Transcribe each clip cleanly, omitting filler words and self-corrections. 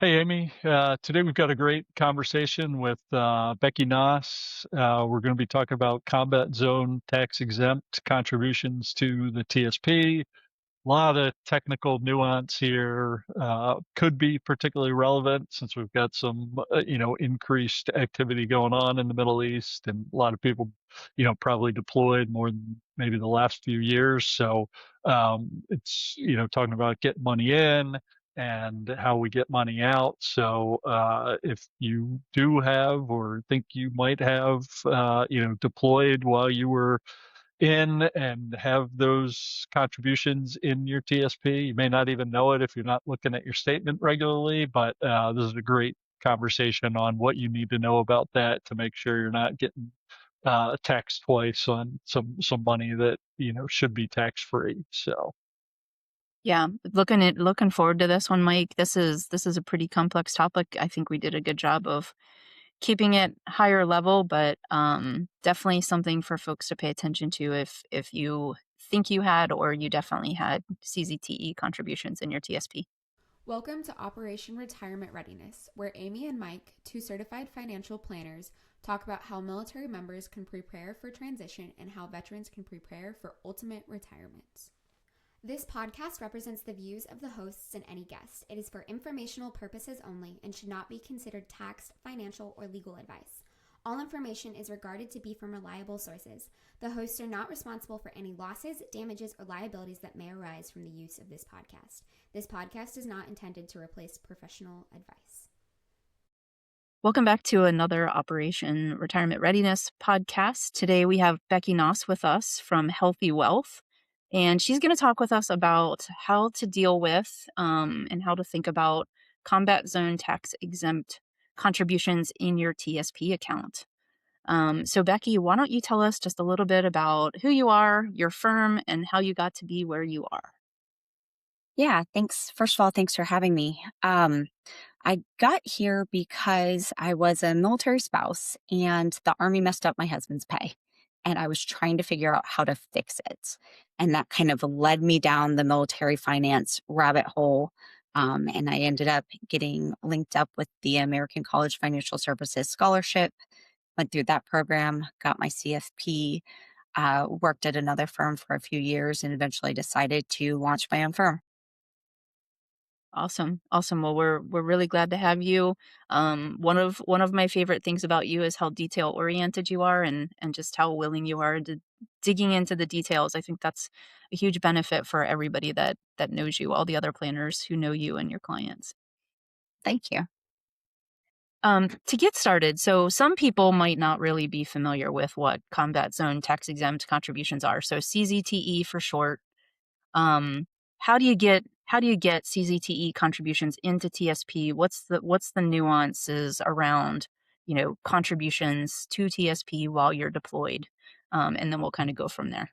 Hey, Amy. Today we've got a great conversation with Becky Noss. We're going to be talking about Combat Zone Tax-Exempt contributions to the TSP. A lot of technical nuance here. Could be particularly relevant since we've got some, increased activity going on in the Middle East and a lot of people, probably deployed more than maybe the last few years. So it's, talking about getting money in and how we get money out. So if you do have or think you might have, deployed while you were in and have those contributions in your TSP. You may not even know it if you're not looking at your statement regularly, but this is a great conversation on what you need to know about that to make sure you're not getting taxed twice on some money that should be tax free. So Yeah, looking forward to this one, Mike. This is a pretty complex topic. I think we did a good job of keeping it higher level, but definitely something for folks to pay attention to if you think you had or you definitely had CZTE contributions in your TSP. Welcome to Operation Retirement Readiness, where Amy and Mike, two certified financial planners, talk about how military members can prepare for transition and how veterans can prepare for ultimate retirement. This podcast represents the views of the hosts and any guest. It is for informational purposes only and should not be considered tax, financial, or legal advice. All information is regarded to be from reliable sources. The hosts are not responsible for any losses, damages, or liabilities that may arise from the use of this podcast. This podcast is not intended to replace professional advice. Welcome back to another Operation Retirement Readiness podcast. Today we have Becky Noss with us from Healthy Wealth, and she's going to talk with us about how to deal with and how to think about Combat Zone Tax-Exempt contributions in your TSP account. So Becky, why don't you tell us just a little bit about who you are, your firm, and how you got to be where you are? Yeah, thanks. First of all, thanks for having me. I got here because I was a military spouse and the Army messed up my husband's pay. And I was trying to figure out how to fix it. And that kind of led me down the military finance rabbit hole. And I ended up getting linked up with the American College Financial Services Scholarship, went through that program, got my CFP, worked at another firm for a few years, and eventually decided to launch my own firm. Awesome. Awesome. Well, we're really glad to have you. One of my favorite things about you is how detail oriented you are and just how willing you are to digging into the details. I think that's a huge benefit for everybody that knows you, all the other planners who know you and your clients. Thank you. To get started, so some people might not really be familiar with what combat zone tax exempt contributions are. So CZTE for short. Um, how do you get CZTE contributions into TSP? What's the nuances around, contributions to TSP while you're deployed? And then we'll kind of go from there.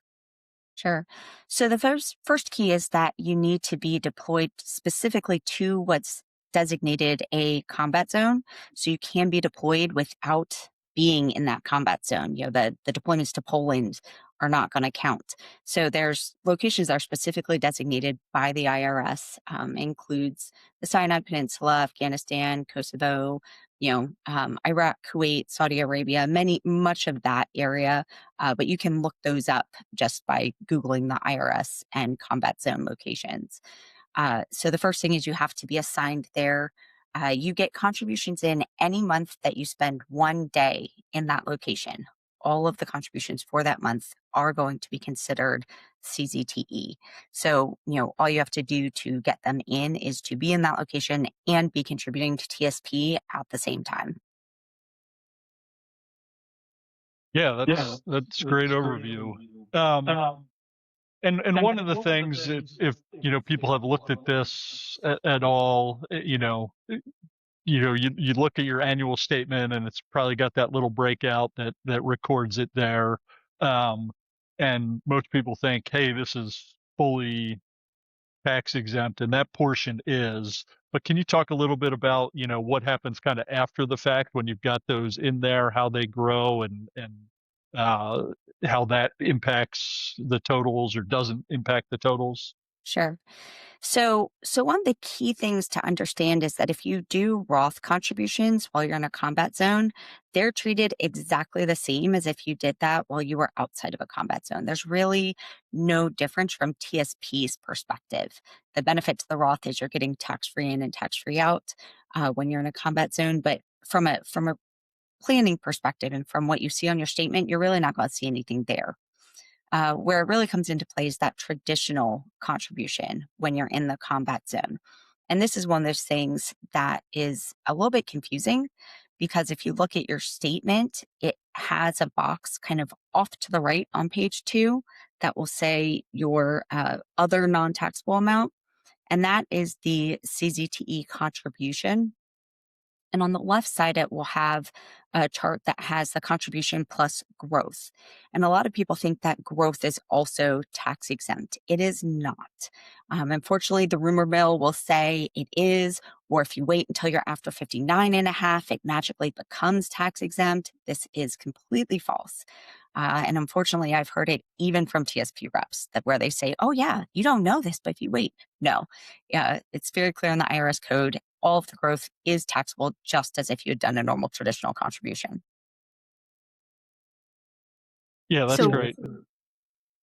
Sure. So the first key is that you need to be deployed specifically to what's designated a combat zone. So you can be deployed without being in that combat zone. The deployments to Poland are not going to count. So there's locations that are specifically designated by the IRS, includes the Sinai Peninsula, Afghanistan, Kosovo, Iraq, Kuwait, Saudi Arabia, much of that area. But you can look those up just by Googling the IRS and combat zone locations. So the first thing is you have to be assigned there. You get contributions in any month that you spend 1 day in that location. All of the contributions for that month are going to be considered CZTE. So, all you have to do to get them in is to be in that location and be contributing to TSP at the same time. yeah, Yeah, that's a great that's great overview. overview. Um, Um, and one of and the one of the things, things, if people have looked at this at all, you look at your annual statement and it's probably got that little breakout that records it there. Um, and most people think, hey, this is fully tax exempt, and that portion is. But can you talk a little bit about, what happens kind of after the fact when you've got those in there, how they grow and uh, how that impacts the totals or doesn't impact the totals? Sure. So one of the key things to understand is that if you do Roth contributions while you're in a combat zone, they're treated exactly the same as if you did that while you were outside of a combat zone. There's really no difference from TSP's perspective. The benefit to the Roth is you're getting tax-free in and tax-free out when you're in a combat zone, but from a planning perspective and from what you see on your statement, you're really not going to see anything there. Where it really comes into play is that traditional contribution when you're in the combat zone. And this is one of those things that is a little bit confusing because if you look at your statement, it has a box kind of off to the right on page 2 that will say your other non taxable amount. And that is the CZTE contribution. And on the left side, it will have a chart that has the contribution plus growth. And a lot of people think that growth is also tax exempt. It is not. Unfortunately, the rumor mill will say it is, or if you wait until you're after 59 and a half, it magically becomes tax exempt. This is completely false. And unfortunately, I've heard it even from TSP reps that where they say, oh, yeah, you don't know this, but if you wait, no. It's very clear in the IRS code. All of the growth is taxable just as if you had done a normal traditional contribution. Yeah, that's So, great.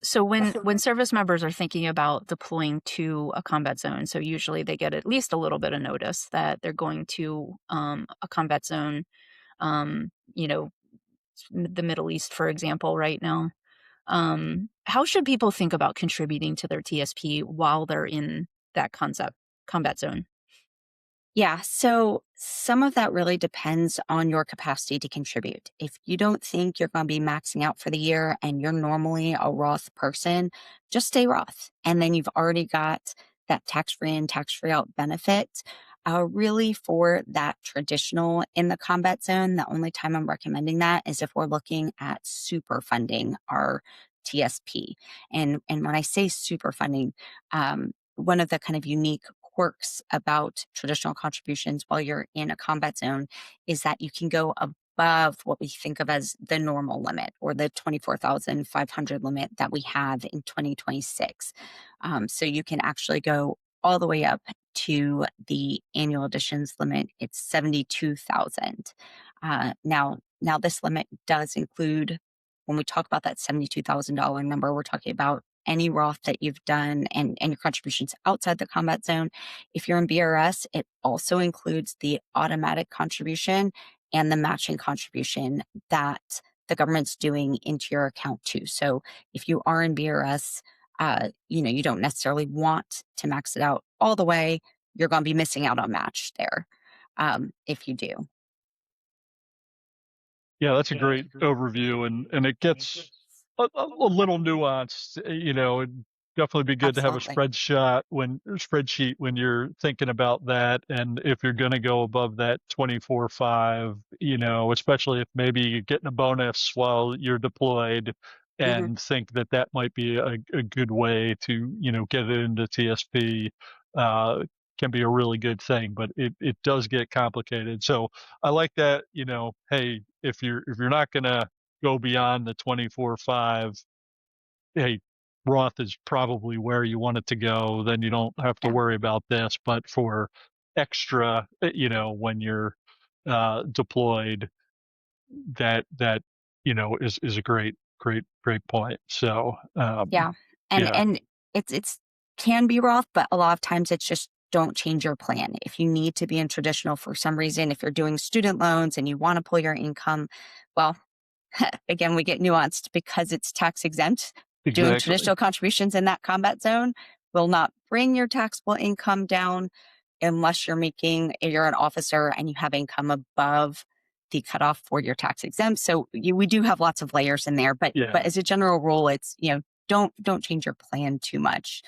so when service members are thinking about deploying to a combat zone, so usually they get at least a little bit of notice that they're going to a combat zone, you know, the Middle East, for example, right now. How should people think about contributing to their TSP while they're in that concept combat zone? Yeah, so some of that really depends on your capacity to contribute. If you don't think you're going to be maxing out for the year and you're normally a Roth person, just stay Roth. And then you've already got that tax free and tax free out benefit. Really, for that traditional in the combat zone, the only time I'm recommending that is if we're looking at super funding our TSP. And when I say super funding, one of the kind of unique quirks about traditional contributions while you're in a combat zone is that you can go above what we think of as the normal limit or the 24,500 limit that we have in 2026. So you can actually go all the way up to the annual additions limit. It's 72,000. Now this limit does include, when we talk about that $72,000 number, we're talking about any Roth that you've done and your contributions outside the combat zone. If you're in BRS, it also includes the automatic contribution and the matching contribution that the government's doing into your account too. So if you are in BRS, you don't necessarily want to max it out all the way. You're going to be missing out on match there if you do. Yeah, that's a great overview, and it gets a little nuanced. It'd definitely be good to have a Absolutely. spreadsheet when you're thinking about that, and if you're going to go above that 24/5, especially if maybe you're getting a bonus while you're deployed, Hmm. and think that that might be a good way to get it into TSP. Uh, can be a really good thing, but it does get complicated. So I like that, hey, if you're not gonna go beyond the 24/5, hey, Roth is probably where you want it to go. Then you don't have to Yeah. worry about this. But for extra, when you're deployed, that is a great point. So Yeah. And yeah, and it's can be rough, but a lot of times it's just don't change your plan. If you need to be in traditional for some reason, if you're doing student loans and you want to pull your income, well, again, we get nuanced because it's tax exempt. Doing exactly. traditional contributions in that combat zone will not bring your taxable income down unless you're an officer and you have income above the cutoff for your tax exempt. So we do have lots of layers in there, but Yeah. as a general rule, it's don't change your plan too much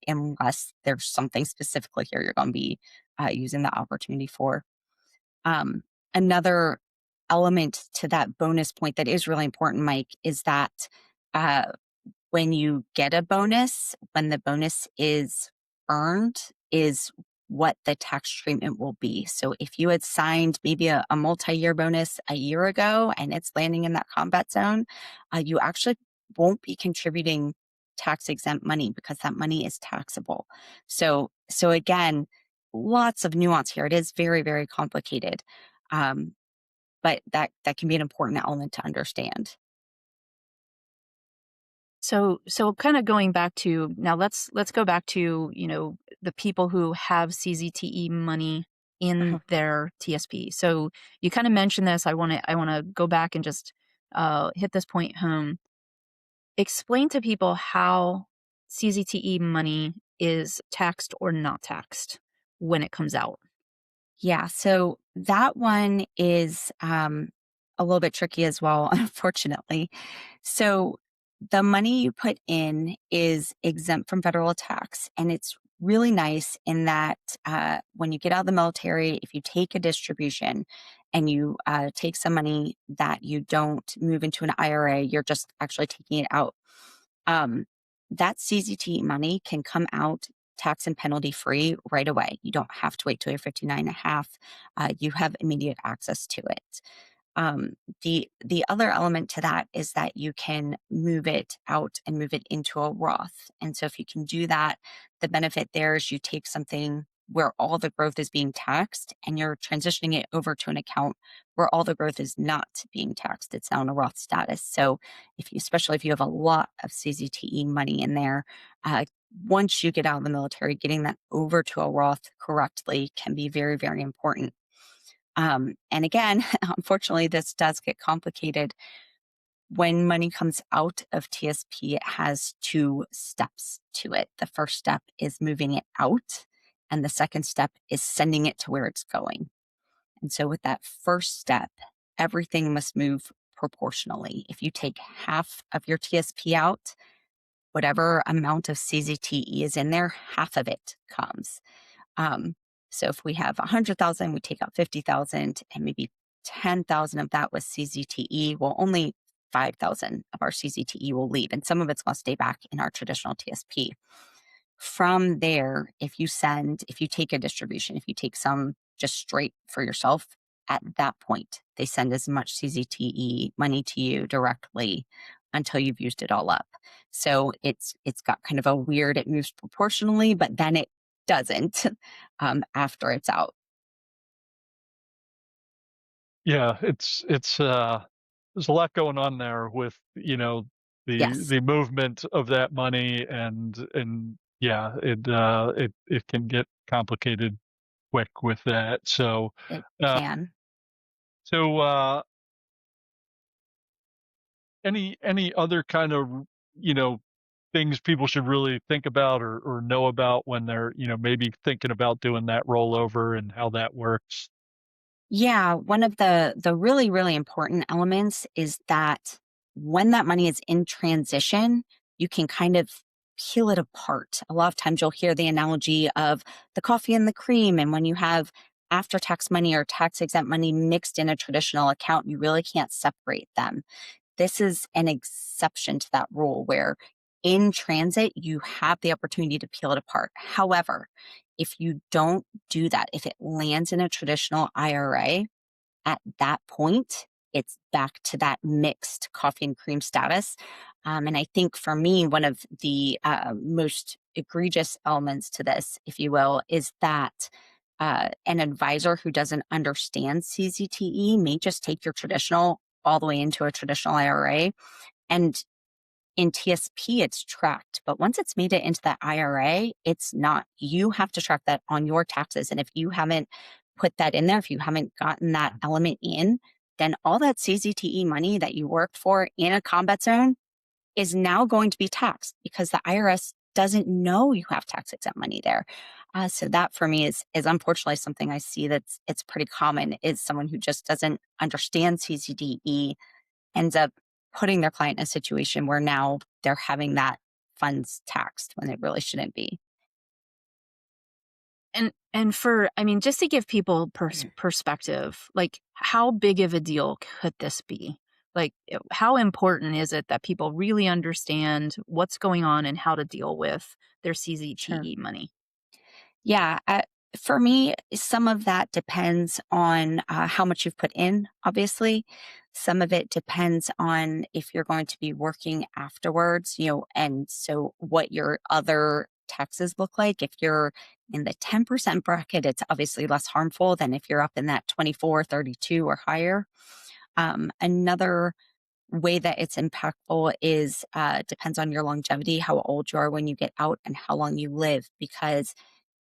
unless there's something specifically here you're going to be using the opportunity for. Um, Another element to that bonus point that is really important, Mike, is that uh, when you get a bonus, when the bonus is earned, is what the tax treatment will be. So if you had signed maybe a multi-year bonus a year ago and it's landing in that combat zone, you actually won't be contributing tax exempt money because that money is taxable. So again, lots of nuance here. It is very, very complicated. Um, but that can be an important element to understand. So kind of going back to now, let's go back to, the people who have CZTE money in their TSP. So you kind of mentioned this. I want to go back and just hit this point home. Explain to people how CZTE money is taxed or not taxed when it comes out. Yeah, so that one is a little bit tricky as well, unfortunately. So the money you put in is exempt from federal tax, and it's really nice in that when you get out of the military, if you take a distribution and you take some money that you don't move into an IRA, you're just actually taking it out. Um, that CZT money can come out tax and penalty free right away. You don't have to wait till you're 59 and a half. You have immediate access to it. Um, the other element to that is that you can move it out and move it into a Roth. And so if you can do that, the benefit there is you take something where all the growth is being taxed and you're transitioning it over to an account where all the growth is not being taxed. It's now in a Roth status. So especially if you have a lot of CZTE money in there, once you get out of the military, getting that over to a Roth correctly can be very, very important. And again, unfortunately, this does get complicated. When money comes out of TSP, it has two steps to it. The first step is moving it out, and the second step is sending it to where it's going. And so, with that first step, everything must move proportionally. If you take half of your TSP out, whatever amount of CZTE is in there, half of it comes. Um, so if we have 100,000, we take out 50,000 and maybe 10,000 of that was CZTE. Well, only 5,000 of our CZTE will leave, and some of it's going to stay back in our traditional TSP. From there, if you take a distribution, if you take some just straight for yourself, at that point, they send as much CZTE money to you directly until you've used it all up. So it's got kind of a weird, it moves proportionally, but then it doesn't after it's out. Yeah, it's there's a lot going on there with, Yes, the movement of that money, and yeah, it can get complicated quick with that. So it uh can. so any other kind of, you know, things people should really think about or know about when they're, maybe thinking about doing that rollover and how that works? Yeah, one of the really, really important elements is that when that money is in transition, you can kind of peel it apart. A lot of times you'll hear the analogy of the coffee and the cream. And when you have after tax money or tax exempt money mixed in a traditional account, you really can't separate them. This is an exception to that rule where in transit, you have the opportunity to peel it apart. However, if you don't do that, if it lands in a traditional IRA, at that point, it's back to that mixed coffee and cream status. And I think for me, one of the most egregious elements to this, if you will, is that an advisor who doesn't understand CZTE may just take your traditional all the way into a traditional IRA. And in TSP, it's tracked. But once it's made it into that IRA, it's not. You have to track that on your taxes. And if you haven't put that in there, if you haven't gotten that element in, then all that CZTE money that you worked for in a combat zone is now going to be taxed because the IRS doesn't know you have tax exempt money there. So that for me is unfortunately something I see it's pretty common is someone who just doesn't understand CZDE ends up putting their client in a situation where now they're having that funds taxed when it really shouldn't be. And for, I mean, just to give people perspective, like how big of a deal could this be? Like, how important is it that people really understand what's going on and how to deal with their Sure. CZTE money? Yeah. For me, some of that depends on how much you've put in, obviously. Some of it depends on if you're going to be working afterwards, and so what your other taxes look like. If you're in the 10% bracket, it's obviously less harmful than if you're up in that 24, 32 or higher. Another way that it's impactful is depends on your longevity, how old you are when you get out, and how long you live. Because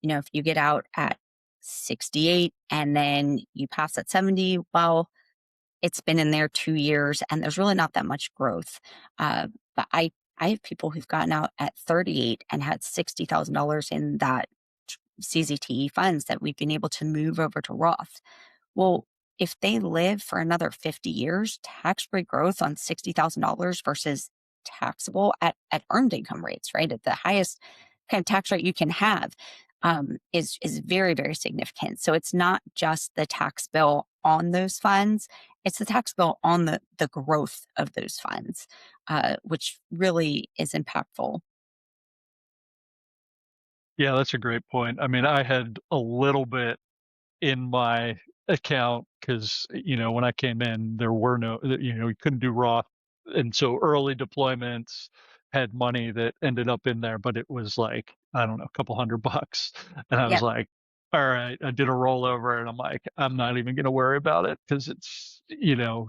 if you get out at 68 and then you pass at 70, well, it's been in there 2 years and there's really not that much growth. But I have people who've gotten out at 38 and had $60,000 in that CZTE funds that we've been able to move over to Roth. Well, if they live for another 50 years, tax-free growth on $60,000 versus taxable at earned income rates, right? At the highest kind of tax rate you can have, is very, very significant. So it's not just the tax bill on those funds, it's the tax bill on the growth of those funds, which really is impactful. Yeah, that's a great point. I mean, I had a little bit in my account because when I came in, there were no, you couldn't do Roth, and so early deployments had money that ended up in there, but it was like, I don't know, a couple $100, and I was Yep, like, all right, I did a rollover, and I'm like, I'm not even going to worry about it because it's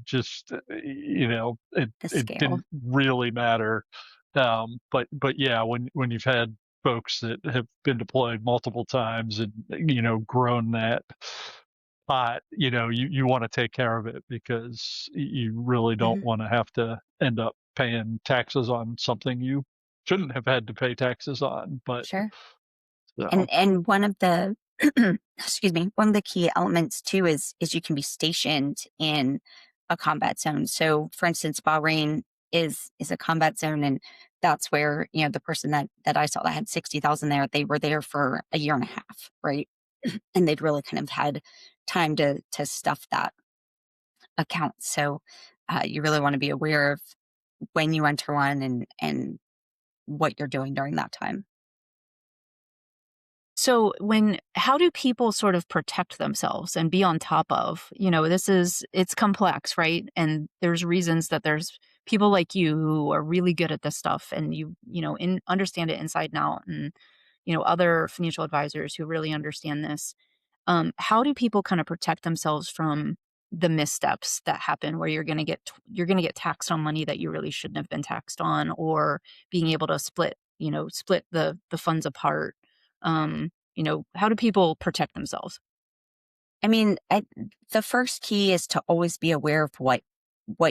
just it the it scale. didn't really matter. But yeah, when you've had folks that have been deployed multiple times and grown that pot, you want to take care of it because you really don't Mhm. want to have to end up paying taxes on something you shouldn't have had to pay taxes on. But Sure. so And one of the excuse me, one of the key elements too is you can be stationed in a combat zone. So for instance, Bahrain is a combat zone, and that's where, the person that I saw that had 60,000 there, they were there for a year and a half, right? And they'd really kind of had time to stuff that account. So you really want to be aware of when you enter one and what you're doing during that time. So how do people sort of protect themselves and be on top of, it's complex, right? And there's reasons that there's people like you who are really good at this stuff and understand it inside and out, and, other financial advisors who really understand this. How do people kind of protect themselves from the missteps that happen where you're going to get taxed on money that you really shouldn't have been taxed on, or being able to split the funds apart? How do people protect themselves? I mean, the first key is to always be aware of what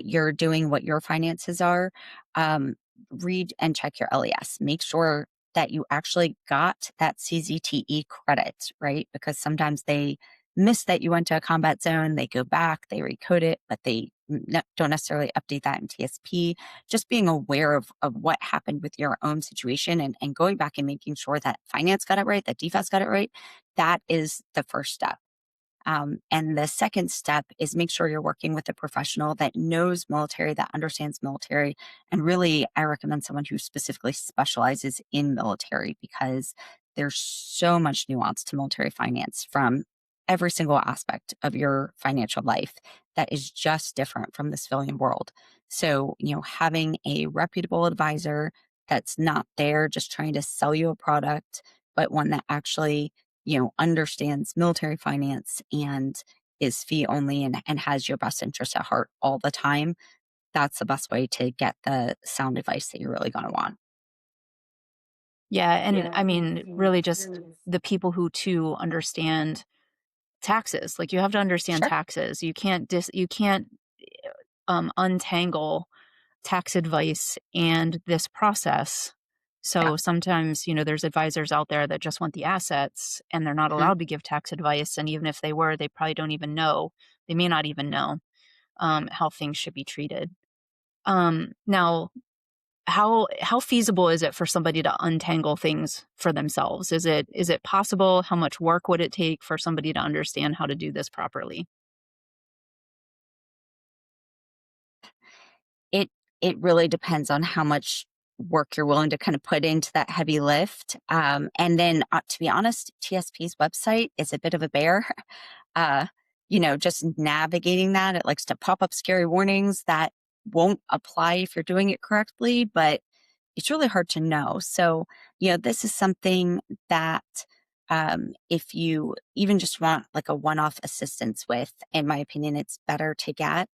you're doing, what your finances are. Um, Read and check your LES. Make sure that you actually got that CZTE credit, right? Because sometimes they miss that you went to a combat zone. They go back, they recode it, but they don't necessarily update that in TSP. Just being aware of what happened with your own situation, and going back and making sure that finance got it right, that DFAS got it right. That is the first step. And the second step is make sure you're working with a professional that knows military, that understands military. And really, I recommend someone who specifically specializes in military, because there's so much nuance to military finance from every single aspect of your financial life that is just different from the civilian world. So, having a reputable advisor that's not there just trying to sell you a product, but one that actually understands military finance and is fee only, and has your best interest at heart all the time, that's the best way to get the sound advice that you're really going to want. Yeah, and I mean, really just the people who too understand taxes. Like, you have to understand Sure. taxes. You can't untangle tax advice and this process. Yeah. So sometimes, there's advisors out there that just want the assets and they're not Mhm. allowed to give tax advice. And even if they were, they probably don't even know. They may not even know how things should be treated. Now, how feasible is it for somebody to untangle things for themselves? Is it possible? How much work would it take for somebody to understand how to do this properly? It it really depends on how much work you're willing to kind of put into that heavy lift. And then, to be honest, TSP's website is a bit of a bear. Uh, just navigating that, it likes to pop up scary warnings that won't apply if you're doing it correctly, but it's really hard to know. So, this is something that if you even just want like a one off assistance with, in my opinion, it's better to get.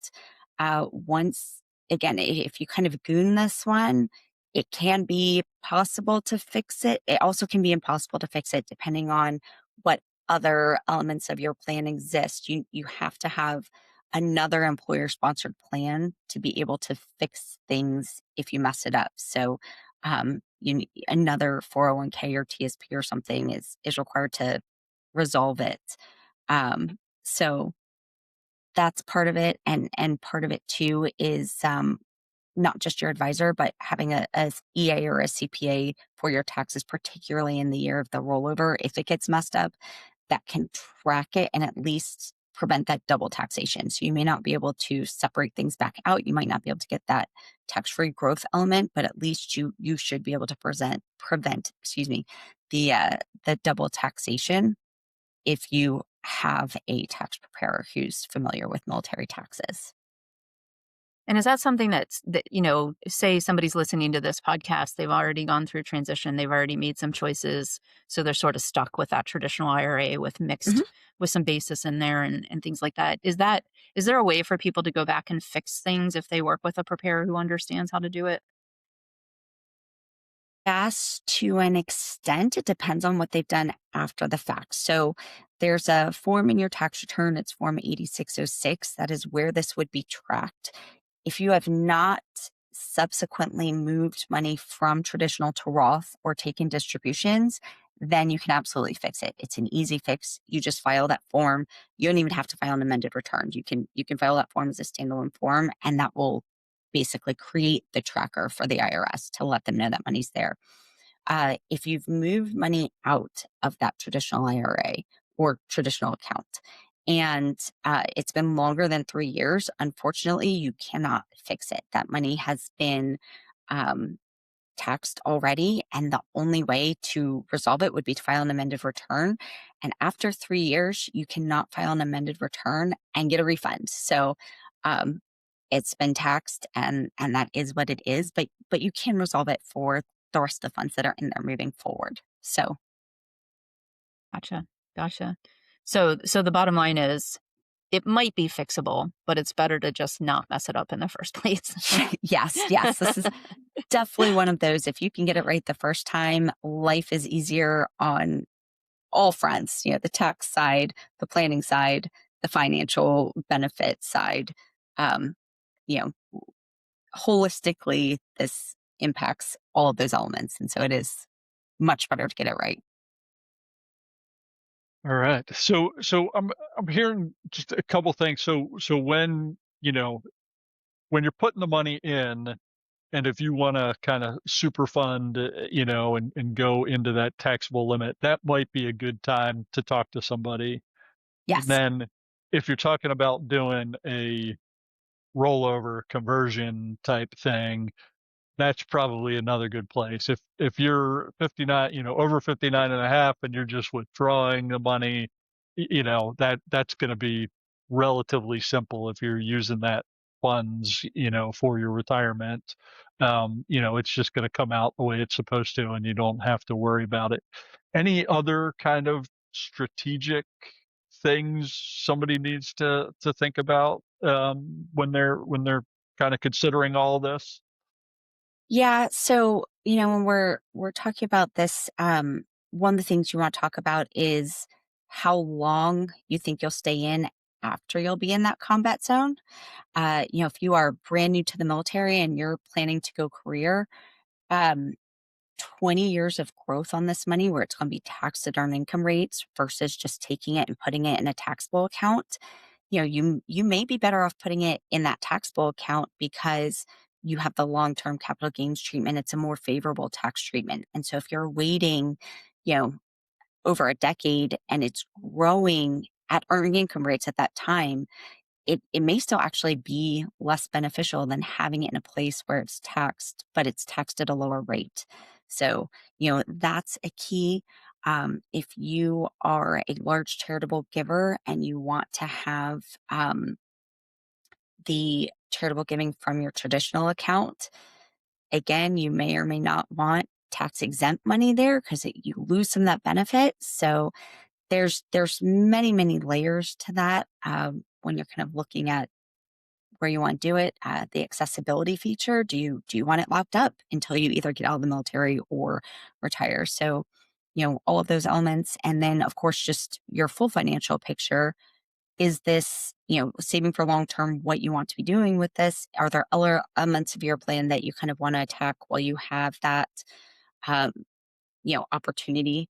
Once again, if you kind of goon this one, it can be possible to fix it. It also can be impossible to fix it depending on what other elements of your plan exist. You have to have another employer sponsored plan to be able to fix things if you mess it up. So another 401k or TSP or something is required to resolve it. So that's part of it, and part of it too is not just your advisor, but having a EA or a CPA for your taxes, particularly in the year of the rollover. If it gets messed up, that can track it and at least prevent that double taxation. So you may not be able to separate things back out. You might not be able to get that tax-free growth element, but at least you should be able to prevent, the double taxation if you have a tax preparer who's familiar with military taxes. And is that something that, say somebody's listening to this podcast, they've already gone through transition, they've already made some choices, so they're sort of stuck with that traditional IRA with mixed with some basis in there and things like that. Is there a way for people to go back and fix things if they work with a preparer who understands how to do it? Yes, to an extent. It depends on what they've done after the fact. So there's a form in your tax return. It's Form 8606. That is where this would be tracked. If you have not subsequently moved money from traditional to Roth or taken distributions, then you can absolutely fix it. It's an easy fix. You just file that form. You don't even have to file an amended return. You can file that form as a standalone form, and that will basically create the tracker for the IRS to let them know that money's there. If you've moved money out of that traditional IRA or traditional account and it's been longer than 3 years, unfortunately, you cannot fix it. That money has been um, taxed already, and the only way to resolve it would be to file an amended return. And after 3 years, you cannot file an amended return and get a refund. So um, it's been taxed, and that is what it is. But you can resolve it for the rest of the funds that are in there moving forward. So Gotcha. So the bottom line is it might be fixable, but it's better to just not mess it up in the first place. yes, this is definitely one of those. If you can get it right the first time, life is easier on all fronts, the tax side, the planning side, the financial benefit side. Um, you know, Holistically, this impacts all of those elements. And so it is much better to get it right. All right. So I'm hearing just a couple things. So when when you're putting the money in, and if you want to kind of super fund, and go into that taxable limit, that might be a good time to talk to somebody. And Yes. then if you're talking about doing a rollover conversion type thing, that's probably another good place. If you're 59, over 59 and a half, and you're just withdrawing the money, that's going to be relatively simple if you're using that funds, for your retirement. It's just going to come out the way it's supposed to, and you don't have to worry about it. Any other kind of strategic things somebody needs to think about when they're kind of considering all this? Yeah. So, when we're talking about this, one of the things you want to talk about is how long you think you'll stay in after you'll be in that combat zone. If you are brand new to the military and you're planning to go career, um, 20 years of growth on this money where it's going to be taxed at earned income rates versus just taking it and putting it in a taxable account. You may be better off putting it in that taxable account because you have the long-term capital gains treatment. It's a more favorable tax treatment. And so if you're waiting, you know, over a decade and it's growing at earned income rates at that time, it may still actually be less beneficial than having it in a place where it's taxed, but it's taxed at a lower rate. So, that's a key. If you are a large charitable giver and you want to have the charitable giving from your traditional account, again, you may or may not want tax exempt money there because you lose some of that benefit. So there's many layers to that when you're kind of looking at where you want to do it. The accessibility feature, do you want it locked up until you either get out of the military or retire? So, all of those elements. And then, of course, just your full financial picture. Is this, saving for long term what you want to be doing with this? Are there other elements of your plan that you kind of want to attack while you have that, um, opportunity?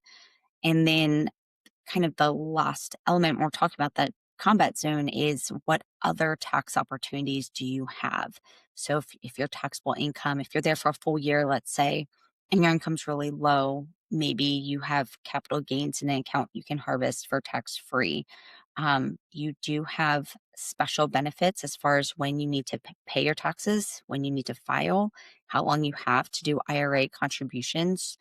And then kind of the last element when we're talking about that combat zone is what other tax opportunities do you have? So if your taxable income, if you're there for a full year, let's say, and your income's really low, maybe you have capital gains in an account you can harvest for tax free. You do have special benefits as far as when you need to pay your taxes, when you need to file, how long you have to do IRA contributions.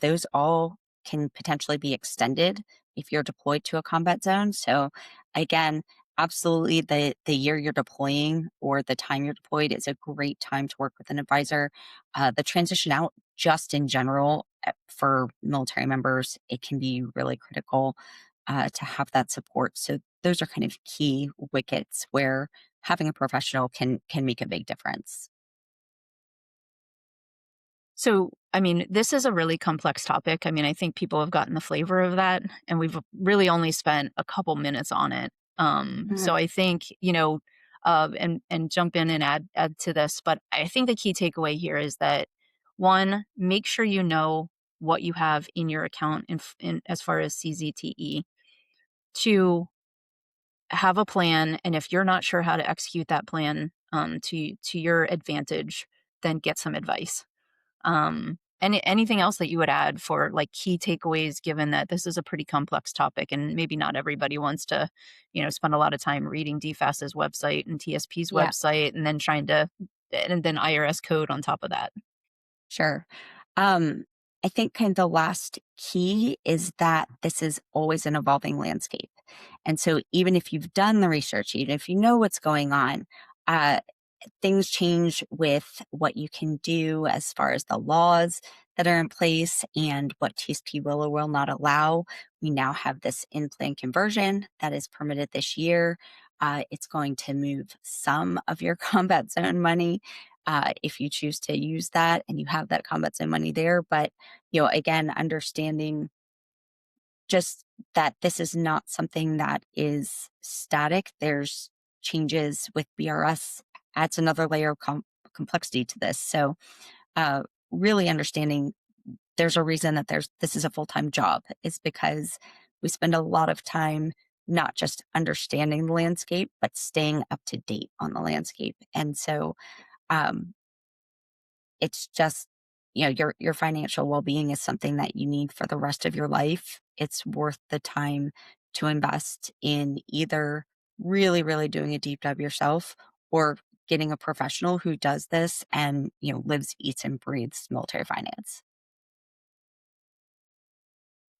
Those all can potentially be extended if you're deployed to a combat zone. So again, absolutely the year you're deploying or the time you're deployed is a great time to work with an advisor. The transition out just in general for military members, it can be really critical to have that support. So those are kind of key wickets where having a professional can make a big difference. So, I mean, this is a really complex topic. I mean, I think people have gotten the flavor of that, and we've really only spent a couple minutes on it. Mhm. So I think, and jump in and add to this, but I think the key takeaway here is that one, make sure you know what you have in your account in as far as CZTE. Two, have a plan, and if you're not sure how to execute that plan to your advantage, then get some advice. Anything else that you would add for like key takeaways, given that this is a pretty complex topic and maybe not everybody wants to, spend a lot of time reading DFAS's website and TSP's Yeah. website and then and then IRS code on top of that. Sure. Um, I think kind of the last key is that this is always an evolving landscape. And so even if you've done the research, even if you know what's going on, uh, things change with what you can do as far as the laws that are in place and what TSP will or will not allow. We now have this in plan conversion that is permitted this year. It's going to move some of your combat zone money if you choose to use that and you have that combat zone money there. But, again, understanding just that this is not something that is static. There's changes with BRS adds another layer of complexity to this. So, uh, really understanding there's a reason that this is a full time job. It's because we spend a lot of time not just understanding the landscape, but staying up to date on the landscape. And so, um, it's just, your financial well-being is something that you need for the rest of your life. It's worth the time to invest in either really doing a deep dive yourself or getting a professional who does this and, lives, eats, and breathes military finance.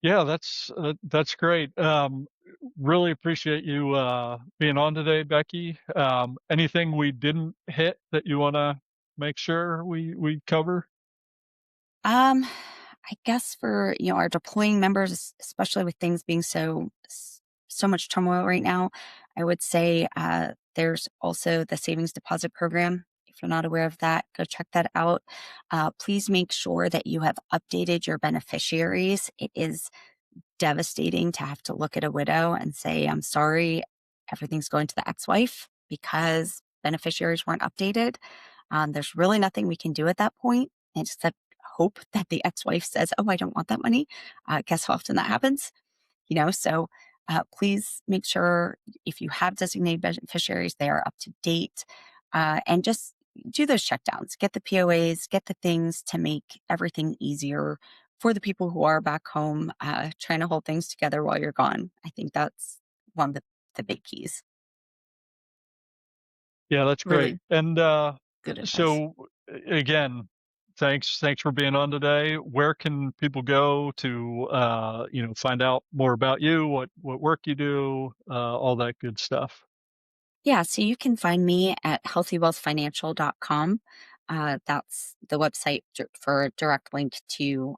Yeah, that's great. Really appreciate you being on today, Becky. Anything we didn't hit that you want to make sure we cover? I guess for, our deploying members, especially with things being so much turmoil right now, I would say there's also the savings deposit program. If you're not aware of that, go check that out. Please make sure that you have updated your beneficiaries. It is devastating to have to look at a widow and say, I'm sorry, everything's going to the ex-wife because beneficiaries weren't updated. There's really nothing we can do at that point except hope that the ex-wife says, oh, I don't want that money. Guess how often that happens? So please make sure if you have designated beneficiaries, they are up to date, and just do those checkdowns, get the POAs, get the things to make everything easier for the people who are back home, trying to hold things together while you're gone. I think that's one of the big keys. Yeah, that's great. Really And good advice. so again, thanks for being on today. Where can people go to find out more about you, what work you do, all that good stuff? Yeah, so you can find me at healthywealthfinancial.com. That's the website for a direct link to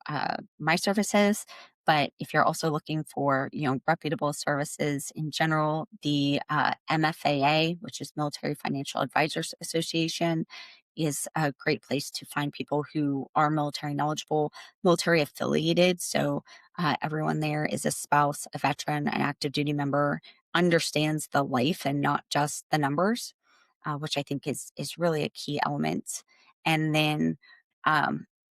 my services. But if you're also looking for, reputable services in general, the MFAA, which is Military Financial Advisors Association, is a great place to find people who are military knowledgeable, military affiliated. So everyone there is a spouse, a veteran, an active duty member, understands the life and not just the numbers, which I think is really a key element. And then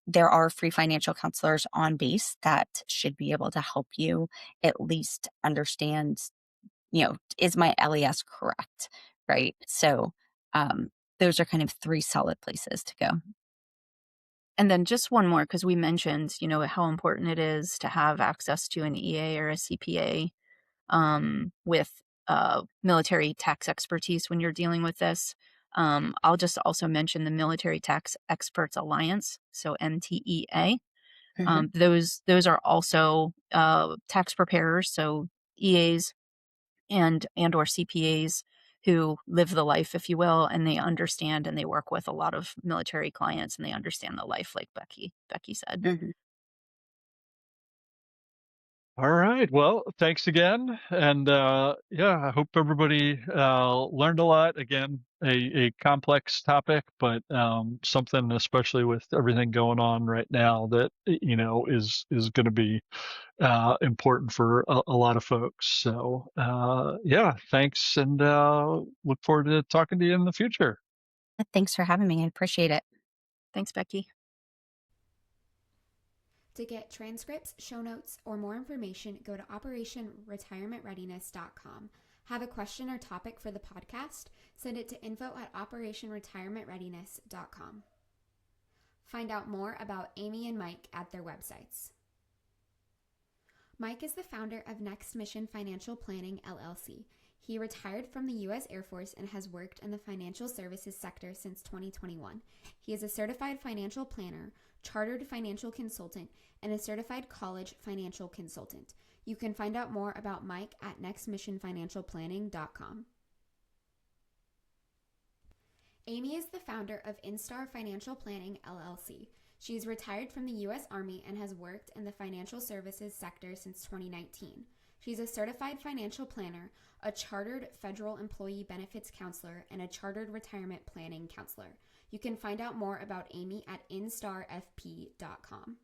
there are free financial counselors on base that should be able to help you at least understand, is my LES correct? Right. So those are kind of three solid places to go. And then just one more, because we mentioned, how important it is to have access to an EA or a CPA with military tax expertise when you're dealing with this. I'll just also mention the Military Tax Experts Alliance, so MTEA. Hmm. Those are also tax preparers, so EAs and or CPAs who live the life, if you will, and they understand and they work with a lot of military clients and they understand the life, like Becky said. Hmm. All right. Well, thanks again. And yeah, I hope everybody learned a lot. Again, a complex topic, but something especially with everything going on right now that is going to be important for a lot of folks. So yeah, thanks, and look forward to talking to you in the future. Thanks for having me. I appreciate it. Thanks, Becky. To get transcripts, show notes, or more information, go to operationretirementreadiness.com. Have a question or topic for the podcast? Send it to info@operationretirementreadiness.com. Find out more about Amy and Mike at their websites. Mike is the founder of Next Mission Financial Planning, LLC. He retired from the U.S. Air Force and has worked in the financial services sector since 2021. He is a certified financial planner, chartered financial consultant, and a certified college financial consultant. You can find out more about Mike at nextmissionfinancialplanning.com. Amy is the founder of Instar Financial Planning, LLC. She is retired from the U.S. Army and has worked in the financial services sector since 2019. She's a certified financial planner, a chartered federal employee benefits counselor, and a chartered retirement planning counselor. You can find out more about Amy at instarfp.com.